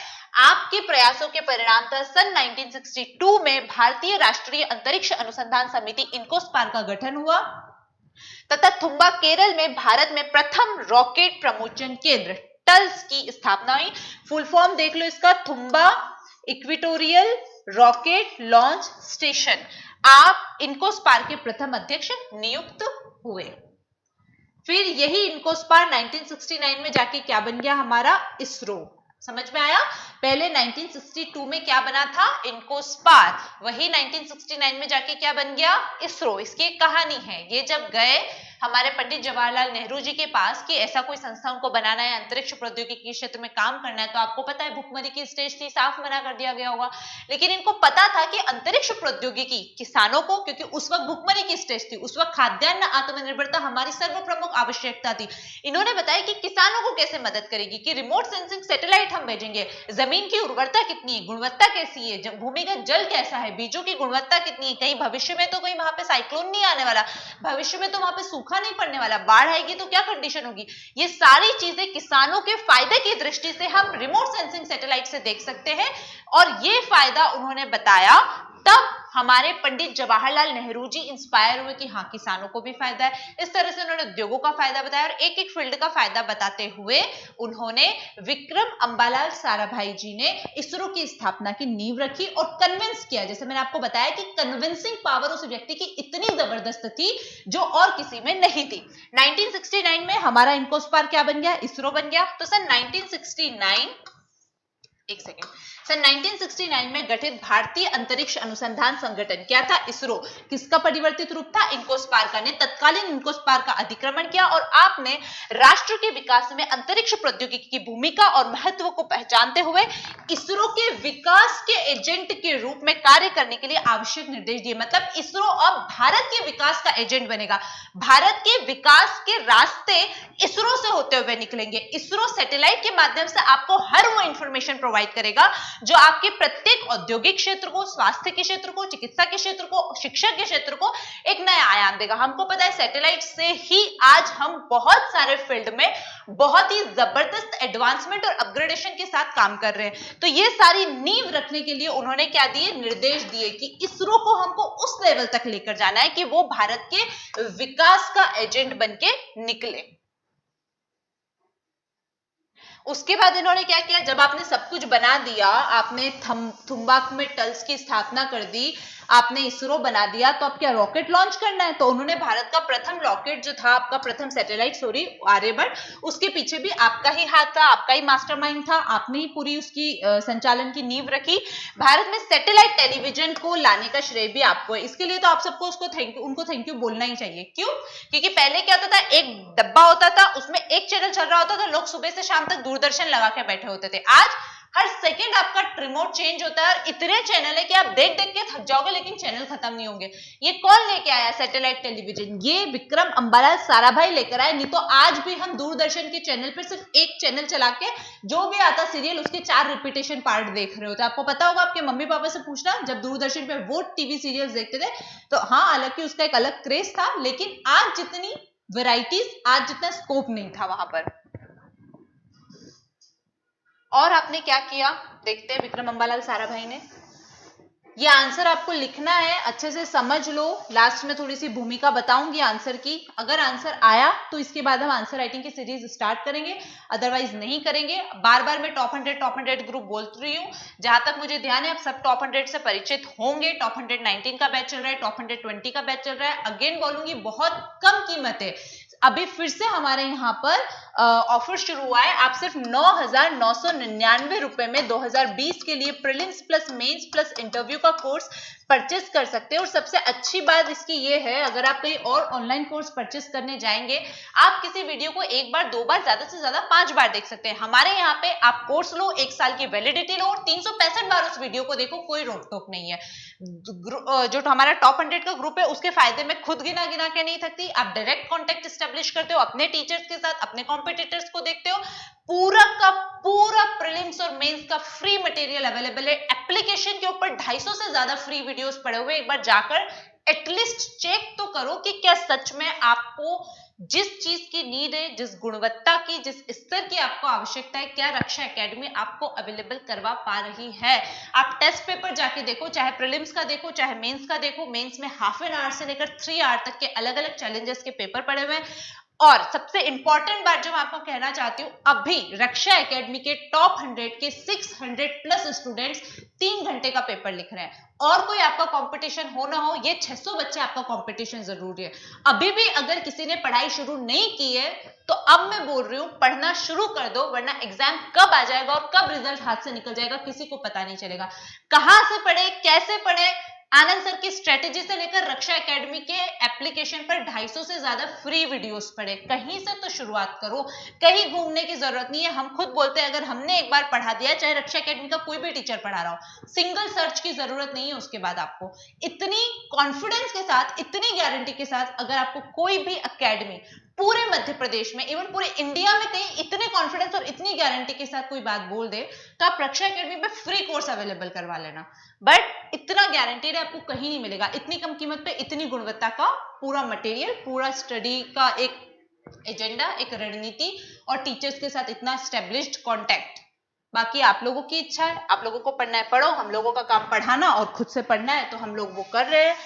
आपके प्रयासों के परिणाम था सन 1962 में भारतीय राष्ट्रीय अंतरिक्ष अनुसंधान समिति इनकोस्पार का गठन हुआ तथा थुम्बा केरल में भारत में प्रथम रॉकेट प्रमोचन केंद्र टल्स की स्थापना हुई। फुल फॉर्म देख लो इसका, Thumba equatorial rocket launch station. आप इनकोस्पार के प्रथम अध्यक्ष नियुक्त हुए। फिर यही इनकोस्पार 1969 में जाके क्या बन गया? हमारा इसरो। समझ में आया? पहले 1962 में क्या बना था? इनकोस्पार। वही 1969 में जाके क्या बन गया? इसरो। इसकी एक कहानी है। ये जब गए हमारे पंडित जवाहरलाल नेहरू जी के पास कि ऐसा कोई संस्था उनको बनाना है, अंतरिक्ष प्रौद्योगिकी के क्षेत्र में काम करना है, तो आपको पता है भुखमरी की स्टेज थी, साफ मना कर दिया गया होगा। लेकिन इनको पता था कि अंतरिक्ष प्रौद्योगिकी किसानों को, क्योंकि उस वक्त भुखमरी की स्टेज थी, उस वक्त खाद्यान्न आत्मनिर्भरता हमारी सर्वप्रमुख आवश्यकता थी। इन्होंने बताया कि किसानों को कैसे मदद करेगी, कि रिमोट सेंसिंग सैटेलाइट हम भेजेंगे, जमीन की उर्वरता कितनी है, गुणवत्ता कैसी है, भूमिगत जल कैसा है, बीजों की गुणवत्ता कितनी है, कहीं भविष्य में तो कहीं वहां पे साइक्लोन नहीं आने वाला, भविष्य में तो वहां पे सूखा नहीं पड़ने वाला, बाढ़ आएगी तो क्या कंडीशन होगी। ये सारी चीजें किसानों के फायदे की दृष्टि से हम रिमोट सेंसिंग सैटेलाइट से देख सकते हैं, और ये फायदा उन्होंने बताया। तब हमारे पंडित जवाहरलाल नेहरू जी इंस्पायर हुए कि हाँ, किसानों को भी फायदा है। इस तरह से उन्होंने उद्योगों का फायदा बताया और एक एक फील्ड का फायदा बताते हुए उन्होंने विक्रम अंबालाल साराभाई जी ने इसरो की स्थापना की नींव रखी और कन्विंस किया। जैसे मैंने आपको बताया कि कन्विंसिंग पावर उस व्यक्ति की इतनी जबरदस्त थी जो और किसी में नहीं थी। 1969 में हमारा इनकोस्पार क्या बन गया? इसरो बन गया। तो सन 1969 में गठित भारतीय अंतरिक्ष अनुसंधान संगठन क्या था? इसरो। किसका परिवर्तित रूप था? इनकोस्पार का। ने तत्कालीन इनकोस्पार का अधिक्रमण किया और आपने राष्ट्र के विकास में अंतरिक्ष प्रौद्योगिकी की भूमिका और महत्व को पहचानते हुए इसरो के विकास के एजेंट के रूप में कार्य करने के लिए आवश्यक निर्देश दिए। मतलब इसरो अब भारत के विकास का एजेंट बनेगा। भारत के विकास के रास्ते इसरो से होते हुए निकलेंगे। इसरो सैटेलाइट के माध्यम से आपको हर वो इंफॉर्मेशन प्रोवाइड करेगा जो आपके प्रत्येक औद्योगिक क्षेत्र को, स्वास्थ्य के क्षेत्र को, चिकित्सा के क्षेत्र को, शिक्षा के क्षेत्र को एक नया आयाम देगा। हमको पता है सैटेलाइट से ही आज हम बहुत सारे फील्ड में बहुत ही जबरदस्त एडवांसमेंट और अपग्रेडेशन के साथ काम कर रहे हैं। तो ये सारी नींव रखने के लिए उन्होंने क्या दिए? निर्देश दिए कि इसरो को हमको उस लेवल तक लेकर जाना है कि वो भारत के विकास का एजेंट बन के निकले। उसके बाद इन्होंने क्या किया? जब आपने सब कुछ बना दिया, आपने थुम्बाक में टल्स की स्थापना कर दी, आपने इसरो बना दिया, तो अब क्या रॉकेट लॉन्च करना है। तो उन्होंने भारत का प्रथम रॉकेट जो था, आपका प्रथम सैटेलाइट, सॉरी आर्यभट्ट, उसके पीछे भी आपका ही हाथ था, आपका ही मास्टरमाइंड था, आपने ही पूरी उसकी संचालन की नींव रखी। भारत में सैटेलाइट टेलीविजन को लाने का श्रेय भी आपको है। इसके लिए तो आप सबको उनको थैंक यू बोलना ही चाहिए। क्यों? क्योंकि पहले क्या होता था, एक डब्बा होता था, उसमें एक चैनल चल रहा होता था, लोग सुबह से शाम तक दूरदर्शन लगा के बैठे होते थे। आज हर सेकंड आपका रिमोट चेंज होता है और इतने चैनल है कि आप देख देख के थक जाओगे, लेकिन चैनल खत्म नहीं होंगे। ये कौन लेके आया सैटेलाइट टेलीविजन? ये विक्रम अंबालाल साराभाई लेकर आए। नहीं तो आज भी हम दूरदर्शन के चैनल पर सिर्फ एक चैनल चला के जो भी आता सीरियल उसके 4 रिपीटेशन पार्ट देख रहे होते। आपको पता होगा, आपके मम्मी पापा से पूछना, जब दूरदर्शन पे वो टीवी सीरियल देखते थे तो हाँ, हालांकि उसका एक अलग क्रेज था, लेकिन आज जितनी वैरायटीज, आज जितना स्कोप नहीं था वहां पर। और आपने क्या किया देखते हैं विक्रम अंबालाल साराभाई ने। ये आंसर आपको लिखना है, अच्छे से समझ लो, लास्ट में थोड़ी सी भूमिका बताऊंगी आंसर की। अगर आंसर आया तो इसके बाद हम आंसर राइटिंग की सीरीज स्टार्ट करेंगे, अदरवाइज नहीं करेंगे। बार बार मैं टॉप 100 ग्रुप बोल रही हूँ, जहां तक मुझे ध्यान है आप सब टॉप 100 से परिचित होंगे। टॉप 119 का बैच चल रहा है, टॉप 120 का बैच चल रहा है। अगेन बोलूंगी बहुत कम कीमत है, अभी फिर से हमारे यहाँ पर ऑफर शुरू हुआ है। आप सिर्फ 9,999 रुपए में 2020 के लिए prelims plus mains plus interview का कोर्स परचेस कर सकते हैं। और सबसे अच्छी बात इसकी ये है, अगर आप कहीं और ऑनलाइन कोर्स परचेस करने जाएंगे, आप किसी वीडियो को एक बार, दो बार, ज्यादा से ज्यादा 5 बार देख सकते हैं। हमारे यहाँ पे आप कोर्स लो, 1 साल की वैलिडिटी लो और 365 बार उस वीडियो को देखो, कोई रोक टोक नहीं है। जो हमारा टॉप 100 का ग्रुप है उसके फायदे में खुद गिना गिना के नहीं थकती। आप डायरेक्ट कॉन्टेक्ट एस्टेब्लिश करते हो अपने टीचर्स के साथ, अपने कॉम्पिटिटर्स को देखते हो। पूरा का पूरा प्रीलिम्स और मेंस का फ्री मटेरियल अवेलेबल है। एप्लीकेशन के ऊपर 250 से ज्यादा फ्री वीडियोस पड़े हुए, एक बार जाकर एटलीस्ट चेक तो करो कि क्या सच में आपको जिस चीज की नीड है, जिस गुणवत्ता की, जिस स्तर की आपको आवश्यकता है, क्या रक्षा एकेडमी आपको अवेलेबल करवा पा रही है। आप टेस्ट पेपर जाके देखो, चाहे प्रीलिम्स का देखो चाहे मेंस का देखो, मेंस में हाफ एन आवर से लेकर 3 आवर तक के अलग अलग चैलेंजेस के पेपर पड़े हुए हैं। और सबसे इंपॉर्टेंट बात जो मैं आपको कहना चाहती हूँ, अभी रक्षा एकेडमी के टॉप 100 के 600 प्लस स्टूडेंट्स 3 घंटे का पेपर लिख रहे हैं। और कोई आपका कंपटीशन हो ना हो, ये 600 बच्चे आपका कंपटीशन जरूरी है। अभी भी अगर किसी ने पढ़ाई शुरू नहीं की है तो अब मैं बोल रही हूँ पढ़ना शुरू कर दो, वरना एग्जाम कब आ जाएगा और कब रिजल्ट हाथ से निकल जाएगा किसी को पता नहीं चलेगा। कहां से पढ़े, कैसे पढ़े, आनंद सर की स्ट्रेटेजी से लेकर रक्षा एकेडमी के एप्लीकेशन पर 250 से ज्यादा फ्री वीडियोस पढ़े। कहीं से तो शुरुआत करो, कहीं घूमने की जरूरत नहीं है। हम खुद बोलते हैं अगर हमने एक बार पढ़ा दिया, चाहे रक्षा एकेडमी का कोई भी टीचर पढ़ा रहा हो, सिंगल सर्च की जरूरत नहीं है उसके बाद आपको। इतनी कॉन्फिडेंस के साथ, इतनी गारंटी के साथ अगर आपको कोई भी एकेडमी पूरे मध्य प्रदेश में, इवन पूरे इंडिया में कहीं इतने कॉन्फिडेंस और इतनी गारंटी के साथ कोई बात बोल दे, तो आप रक्षा एकेडमी पे फ्री कोर्स अवेलेबल करवा लेना। बट इतना गारंटीड आपको कहीं नहीं मिलेगा, इतनी कम कीमत पे इतनी गुणवत्ता का पूरा मटेरियल, पूरा स्टडी का एक एजेंडा, एक रणनीति और टीचर्स के साथ इतना एस्टेब्लिश्ड कॉन्टैक्ट। बाकी आप लोगों की इच्छा है, आप लोगों को पढ़ना है पढ़ो, हम लोगों का काम पढ़ाना और खुद से पढ़ना है तो हम लोग वो कर रहे हैं।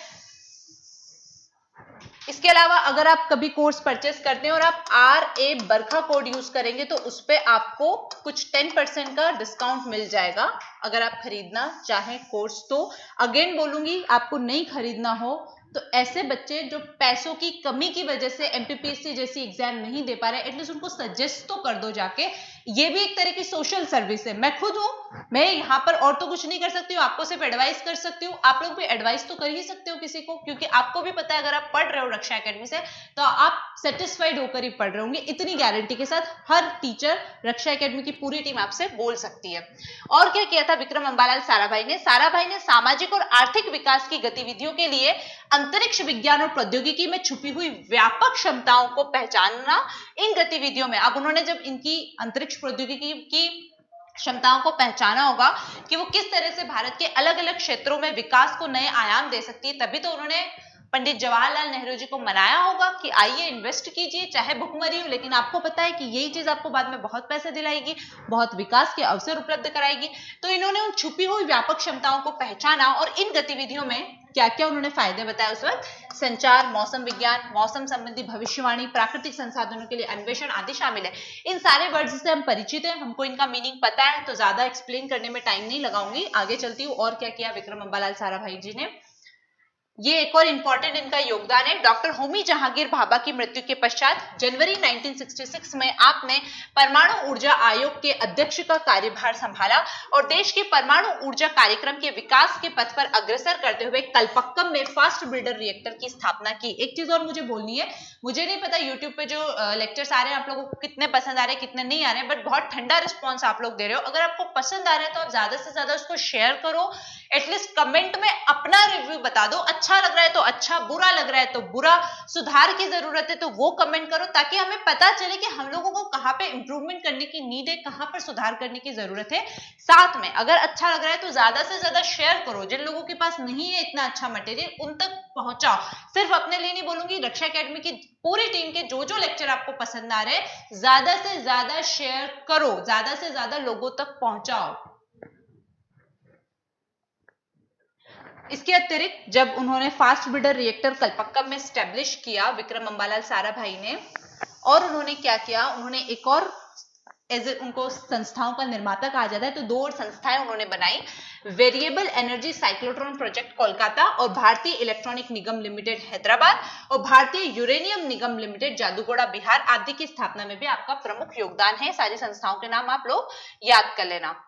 इसके अलावा अगर आप कभी कोर्स परचेस करते हैं और आप RA बरखा कोड यूज करेंगे तो उस पे आपको कुछ 10% का डिस्काउंट मिल जाएगा अगर आप खरीदना चाहें कोर्स। तो अगेन बोलूंगी, आपको नहीं खरीदना हो तो ऐसे बच्चे जो पैसों की कमी की वजह से MPPSC जैसी एग्जाम नहीं दे पा रहे, एटलीस्ट उनको सजेस्ट तो कर दो जाके। ये भी एक तरह की सोशल सर्विस है। मैं खुद हूं, मैं यहाँ पर और तो कुछ नहीं कर सकती हूँ, आपको सिर्फ एडवाइस कर सकती हूँ। आप लोग भी एडवाइस तो कर ही सकते हो किसी को, क्योंकि आपको भी पता है अगर आप पढ़ रहे हो रक्षा एकेडमी से तो आप सेटिस्फाइड होकर ही पढ़ रहे होंगे। इतनी गारंटी के साथ हर टीचर, रक्षा एकेडमी की पूरी टीम आपसे बोल सकती है। और क्या किया था विक्रम अंबालाल साराभाई ने? साराभाई ने सामाजिक और आर्थिक विकास की गतिविधियों के लिए अंतरिक्ष विज्ञान और प्रौद्योगिकी में छुपी हुई व्यापक क्षमताओं को पहचानना इन गतिविधियों में। अब उन्होंने जब इनकी अंतरिक्ष प्रौद्योगिकी की क्षमताओं को पहचाना होगा कि वो किस तरह से भारत के अलग अलग क्षेत्रों में विकास को नए आयाम दे सकती है, तभी तो उन्होंने पंडित जवाहरलाल नेहरू जी को मनाया होगा कि आइए इन्वेस्ट कीजिए, चाहे भुखमरी हो, लेकिन आपको पता है कि यही चीज आपको बाद में बहुत पैसे दिलाएगी, बहुत विकास के अवसर उपलब्ध कराएगी। तो इन्होंने उन छुपी हुई व्यापक क्षमताओं को पहचाना और इन गतिविधियों में क्या क्या उन्होंने फायदे बताए उस वक्त, संचार, मौसम विज्ञान, मौसम संबंधी भविष्यवाणी, प्राकृतिक संसाधनों के लिए अन्वेषण आदि शामिल है। इन सारे वर्ड्स से हम परिचित हैं, हमको इनका मीनिंग पता है, तो ज्यादा एक्सप्लेन करने में टाइम नहीं लगाऊंगी, आगे चलती हूँ। और क्या किया विक्रम अंबालाल साराभाई जी ने? ये एक और इंपॉर्टेंट इनका योगदान है। डॉक्टर होमी जहांगीर भाभा की मृत्यु के पश्चात जनवरी 1966 में आपने परमाणु ऊर्जा आयोग के अध्यक्ष का कार्यभार संभाला और देश के परमाणु ऊर्जा कार्यक्रम के विकास के पथ पर अग्रसर करते हुए कलपक्कम में फास्ट ब्रीडर रिएक्टर की स्थापना की। एक चीज और मुझे बोलनी है, मुझे नहीं पता यूट्यूब पे जो लेक्चर्स आ रहे हैं आप लोगों को कितने पसंद आ रहे हैं कितने नहीं आ रहे हैं, बट बहुत ठंडा रिस्पॉन्स आप लोग दे रहे हो। अगर आपको पसंद आ रहा है तो आप ज्यादा से ज्यादा उसको शेयर करो, एटलीस्ट कमेंट में अपना रिव्यू बता दो, अच्छा लग रहा है तो अच्छा, बुरा लग रहा है तो बुरा, सुधार की जरूरत है तो वो कमेंट करो, ताकि हमें पता चले कि हम लोगों को कहाँ पे इंप्रूवमेंट करने की नीड है, कहाँ पर सुधार करने की जरूरत है। साथ में अगर अच्छा लग रहा है तो ज्यादा से ज्यादा शेयर करो, जिन लोगों के पास नहीं है इतना अच्छा मटेरियल उन तक पहुंचाओ। सिर्फ अपने लिए नहीं बोलूंगी, रक्षा एकेडमी की पूरी टीम के जो जो लेक्चर आपको पसंद आ रहे हैं ज्यादा से ज्यादा शेयर करो, ज्यादा से ज्यादा लोगों तक पहुंचाओ। इसके अतिरिक्त जब उन्होंने फास्ट ब्रीडर रिएक्टर कल्पक्कम में स्टैब्लिश किया विक्रम अंबालाल साराभाई ने, और उन्होंने क्या किया, उन्होंने एक और उनको संस्थाओं का निर्माता कहा जाता है, तो दो और संस्थाएं उन्होंने बनाई, variable energy cyclotron project Kolkata और भारतीय इलेक्ट्रॉनिक निगम लिमिटेड हैदराबाद और भारतीय यूरेनियम निगम लिमिटेड जादूगोड़ा बिहार आदि की स्थापना में भी आपका प्रमुख योगदान है। सारी संस्थाओं के नाम आप लोग याद कर लेना।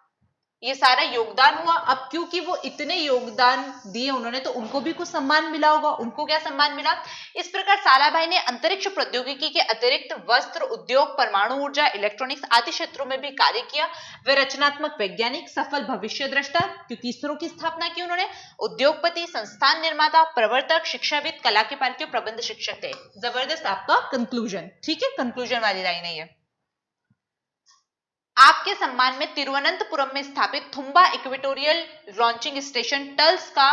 ये सारा योगदान हुआ। अब क्योंकि वो इतने योगदान दिए उन्होंने, तो उनको भी कुछ सम्मान मिला होगा। उनको क्या सम्मान मिला? इस प्रकार साराभाई ने अंतरिक्ष प्रौद्योगिकी के अतिरिक्त वस्त्र उद्योग, परमाणु ऊर्जा, इलेक्ट्रॉनिक्स आदि क्षेत्रों में भी कार्य किया। वे रचनात्मक वैज्ञानिक, सफल भविष्य दृष्टा, क्योंकि इसरो की स्थापना की उन्होंने, उद्योगपति, संस्थान निर्माता, प्रवर्तक, शिक्षाविद, कला के पार्कियों, प्रबंध शिक्षक थे। जबरदस्त आपका कंक्लूजन। ठीक है, कंक्लूजन वाली लाइन है ये। आपके सम्मान में तिरुवनंतपुरम में स्थापित थुम्बा इक्वेटोरियल लॉन्चिंग स्टेशन टल्स का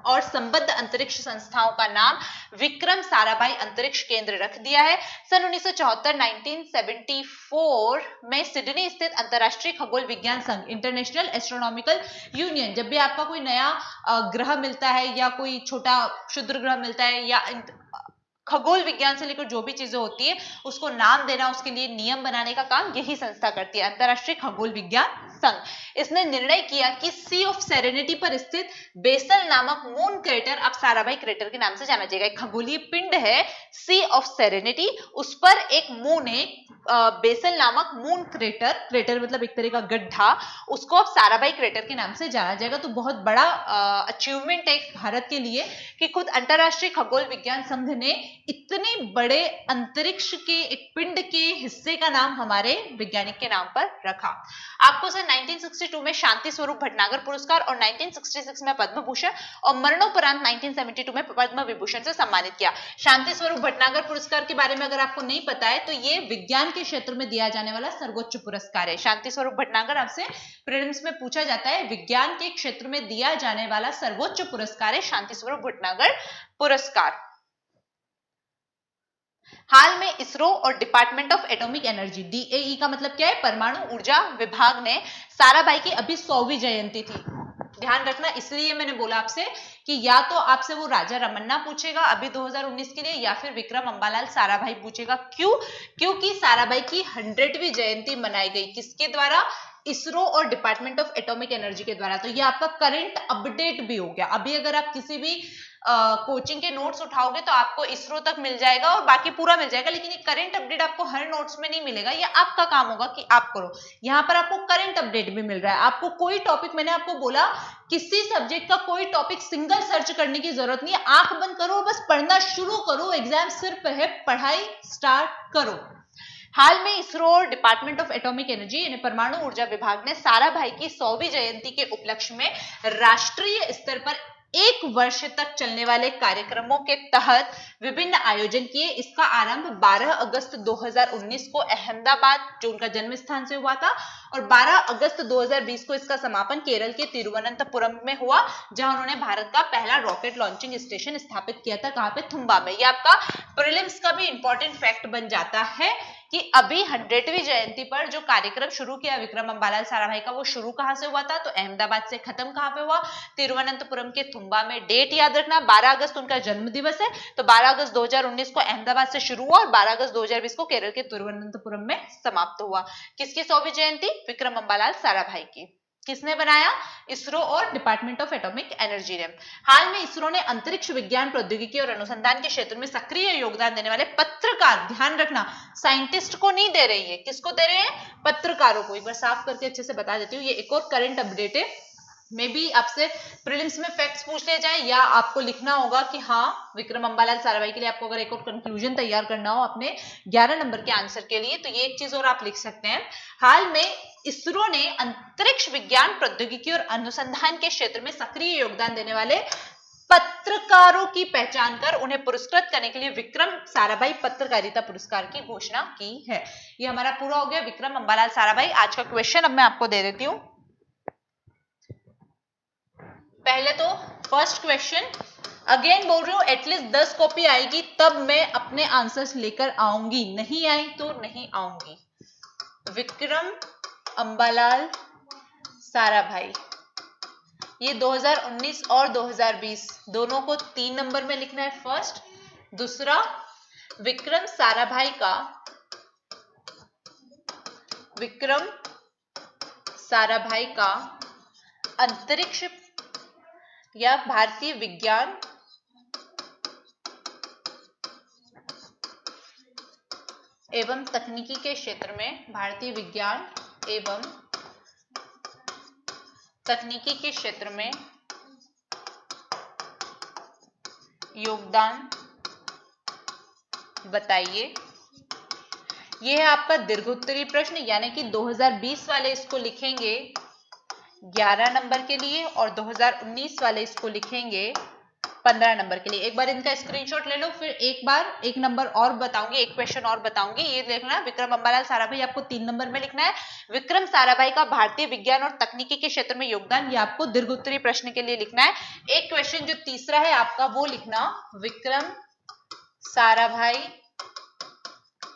और संबद्ध अंतरिक्ष संस्थाओं का नाम विक्रम साराभाई अंतरिक्ष केंद्र रख दिया है। सन 1974 में सिडनी स्थित अंतरराष्ट्रीय खगोल विज्ञान संघ, इंटरनेशनल एस्ट्रोनॉमिकल यूनियन, जब भी आपका कोई नया ग्रह मिलता है या कोई छोटा क्षुद्र ग्रह मिलता है या खगोल विज्ञान से लेकर जो भी चीजें होती है उसको नाम देना, उसके लिए नियम बनाने का काम यही संस्था करती है, अंतरराष्ट्रीय खगोल विज्ञान संघ। इसने निर्णय किया कि सी ऑफ सेरेनिटी पर स्थित बेसल नामक मून क्रेटर अब साराभाई क्रेटर के नाम से जाना जाएगा। एक खगोलीय पिंड है सी ऑफ सेरेनिटी, उस पर एक मून है, बेसल नामक मून क्रेटर, क्रेटर मतलब एक तरह का गड्ढा, उसको अब साराभाई क्रेटर के नाम से जाना जाएगा। तो बहुत बड़ा अचीवमेंट है भारत के लिए कि खुद अंतरराष्ट्रीय खगोल विज्ञान संघ ने इतने बड़े अंतरिक्ष के एक पिंड के हिस्से का नाम हमारे वैज्ञानिक के नाम पर रखा। आपको सन 1962 में शांति स्वरूप भटनागर पुरस्कार और 1966 में पद्म भूषण और मरणोपरांत 1972 में पद्म विभूषण से सम्मानित किया। शांति स्वरूप भटनागर पुरस्कार के बारे में अगर आपको नहीं पता है तो ये विज्ञान के क्षेत्र में दिया जाने वाला सर्वोच्च पुरस्कार है। शांति स्वरूप भटनागर आपसे प्रीलिम्स में पूछा जाता है, विज्ञान के क्षेत्र में दिया जाने वाला सर्वोच्च पुरस्कार है शांति स्वरूप भटनागर पुरस्कार। हाल में इसरो और department of atomic energy, DAE का मतलब क्या है, परमाणु ऊर्जा विभाग ने साराभाई की अभी 100वीं जयंती थी। ध्यान रखना, इसलिए मैंने बोला आपसे कि या तो आपसे वो राजा रमन्ना पूछेगा अभी 2019 के लिए या फिर विक्रम अंबालाल साराभाई पूछेगा। क्यों? क्योंकि साराभाई की 100वीं जयंती मनाई गई। किसके द्वारा? इसरो और डिपार्टमेंट ऑफ एटॉमिक एनर्जी के द्वारा। तो ये आपका करंट अपडेट भी हो गया। अभी अगर आप किसी भी कोचिंग के नोट्स उठाओगे तो आपको इसरो तक मिल जाएगा और बाकी पूरा मिल जाएगा, लेकिन ये करंट अपडेट आपको हर नोट्स में नहीं मिलेगा। ये आपका काम होगा कि आप करो। यहाँ पर आपको करंट अपडेट भी मिल रहा है। आपको कोई टॉपिक, मैंने आपको बोला किसी सब्जेक्ट का कोई टॉपिक सिंगल सर्च करने की जरूरत नहीं है। आंख बंद करो, बस पढ़ना शुरू करो। एग्जाम सिर पर है, पढ़ाई स्टार्ट करो। हाल में इसरो और डिपार्टमेंट ऑफ एटॉमिक एनर्जी यानी परमाणु ऊर्जा विभाग ने साराभाई की 100वीं जयंती के उपलक्ष्य में राष्ट्रीय स्तर पर 1 वर्ष तक चलने वाले कार्यक्रमों के तहत विभिन्न आयोजन किए। इसका आरंभ 12 अगस्त 2019 को अहमदाबाद, जो उनका जन्म स्थान से हुआ था, और 12 अगस्त 2020 को इसका समापन केरल के तिरुवनंतपुरम में हुआ, जहां उन्होंने भारत का पहला रॉकेट लॉन्चिंग स्टेशन स्थापित किया था। कहां पे? थुम्बा में। ये आपका प्रीलिम्स का भी इंपॉर्टेंट फैक्ट बन जाता है कि अभी 100वीं जयंती पर जो कार्यक्रम शुरू किया विक्रम अंबालाल साराभाई का, वो शुरू कहां से हुआ था? तो अहमदाबाद से। खत्म कहां पे हुआ? तिरुवनंतपुरम के थुम्बा में। डेट याद रखना, 12 अगस्त उनका जन्म दिवस है, तो 12 अगस्त 2019 को अहमदाबाद से शुरू हुआ और 12 अगस्त 2020 को केरल के तिरुवनंतपुरम में समाप्त हुआ। किसकी 100वीं जयंती? विक्रम अंबालाल साराभाई की। किसने बनाया? इसरो और डिपार्टमेंट ऑफ एटॉमिक एनर्जी ने। हाल में इसरो ने अंतरिक्ष विज्ञान, प्रौद्योगिकी और अनुसंधान के क्षेत्र में सक्रिय योगदान देने वाले पत्रकार, ध्यान रखना साइंटिस्ट को नहीं दे रही है, किसको दे रहे हैं? पत्रकारों को। एक बार साफ करके अच्छे से बता देती हूँ। ये एक और करंट अपडेट है मे बी आपसे प्रीलिम्स में फैक्ट्स पूछ ले जाए या आपको लिखना होगा कि हाँ विक्रम अंबालाल साराभाई के लिए आपको अगर एक और कंक्लूजन तैयार करना हो अपने 11 नंबर के आंसर के लिए, तो ये एक चीज और आप लिख सकते हैं। हाल में इसरो ने अंतरिक्ष विज्ञान प्रौद्योगिकी और अनुसंधान के क्षेत्र में सक्रिय योगदान देने वाले पत्रकारों की पहचान कर उन्हें पुरस्कृत करने के लिए विक्रम साराभाई पत्रकारिता पुरस्कार की घोषणा की है। ये हमारा पूरा हो गया विक्रम अंबालाल साराभाई। आज का क्वेश्चन अब मैं आपको दे देती हूं। पहले तो फर्स्ट क्वेश्चन अगेन बोल रही हूं, एटलीस्ट 10 कॉपी आएगी तब मैं अपने आंसर्स लेकर आऊंगी, नहीं आई तो नहीं आऊंगी। विक्रम अंबालाल साराभाई, ये 2019 और 2020 दोनों को 3 नंबर में लिखना है फर्स्ट। दूसरा, विक्रम साराभाई का अंतरिक्ष या भारतीय विज्ञान एवं तकनीकी के क्षेत्र में, भारतीय विज्ञान एवं तकनीकी के क्षेत्र में योगदान बताइए। यह है आपका दीर्घोत्तरीय प्रश्न, यानी कि 2020 वाले इसको लिखेंगे 11 नंबर के लिए और 2019 वाले इसको लिखेंगे 15 नंबर के लिए। एक बार इनका स्क्रीनशॉट ले लो, फिर एक नंबर और बताऊंगी, एक क्वेश्चन और बताऊंगी। ये देखना है विक्रम अंबालाल साराभाई आपको 3 नंबर में लिखना है। विक्रम साराभाई का भारतीय विज्ञान और तकनीकी के क्षेत्र में योगदान, ये आपको दीर्घोत्तरीय प्रश्न के लिए लिखना है। एक क्वेश्चन जो तीसरा है आपका वो लिखना, विक्रम साराभाई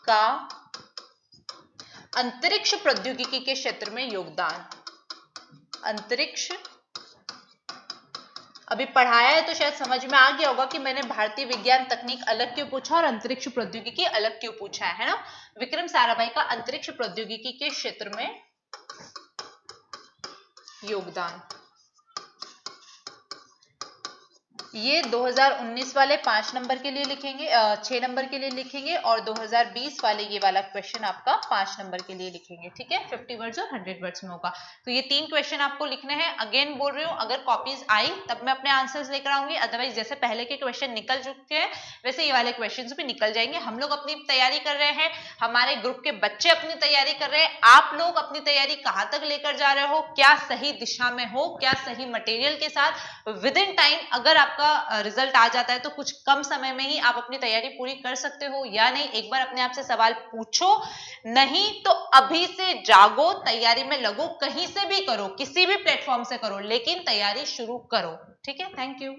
का अंतरिक्ष प्रौद्योगिकी के क्षेत्र में योगदान। अंतरिक्ष अभी पढ़ाया है तो शायद समझ में आ गया होगा कि मैंने भारतीय विज्ञान तकनीक अलग क्यों पूछा और अंतरिक्ष प्रौद्योगिकी अलग क्यों पूछा है ना। विक्रम साराभाई का अंतरिक्ष प्रौद्योगिकी के क्षेत्र में योगदान, ये 2019 वाले 5 नंबर के लिए लिखेंगे, 6 नंबर के लिए लिखेंगे और 2020 वाले ये वाला क्वेश्चन आपका 5 नंबर के लिए लिखेंगे। ठीक है, 50 वर्ड्स और 100 वर्ड्स में होगा। तो ये 3 क्वेश्चन आपको लिखने हैं। अगेन बोल रही हूँ, अगर कॉपीज आई तब मैं अपने आंसर्स लेकर आऊंगी, अदरवाइज जैसे पहले के क्वेश्चन निकल चुके हैं वैसे ये वाले क्वेश्चन भी निकल जाएंगे। हम लोग अपनी तैयारी कर रहे हैं, हमारे ग्रुप के बच्चे अपनी तैयारी कर रहे हैं। आप लोग अपनी तैयारी कहाँ तक लेकर जा रहे हो, क्या सही दिशा में हो, क्या सही मटेरियल के साथ विद इन टाइम अगर आपका रिजल्ट आ जाता है तो कुछ कम समय में ही आप अपनी तैयारी पूरी कर सकते हो या नहीं, एक बार अपने आप से सवाल पूछो। नहीं तो अभी से जागो, तैयारी में लगो, कहीं से भी करो, किसी भी प्लेटफॉर्म से करो, लेकिन तैयारी शुरू करो। ठीक है, थैंक यू।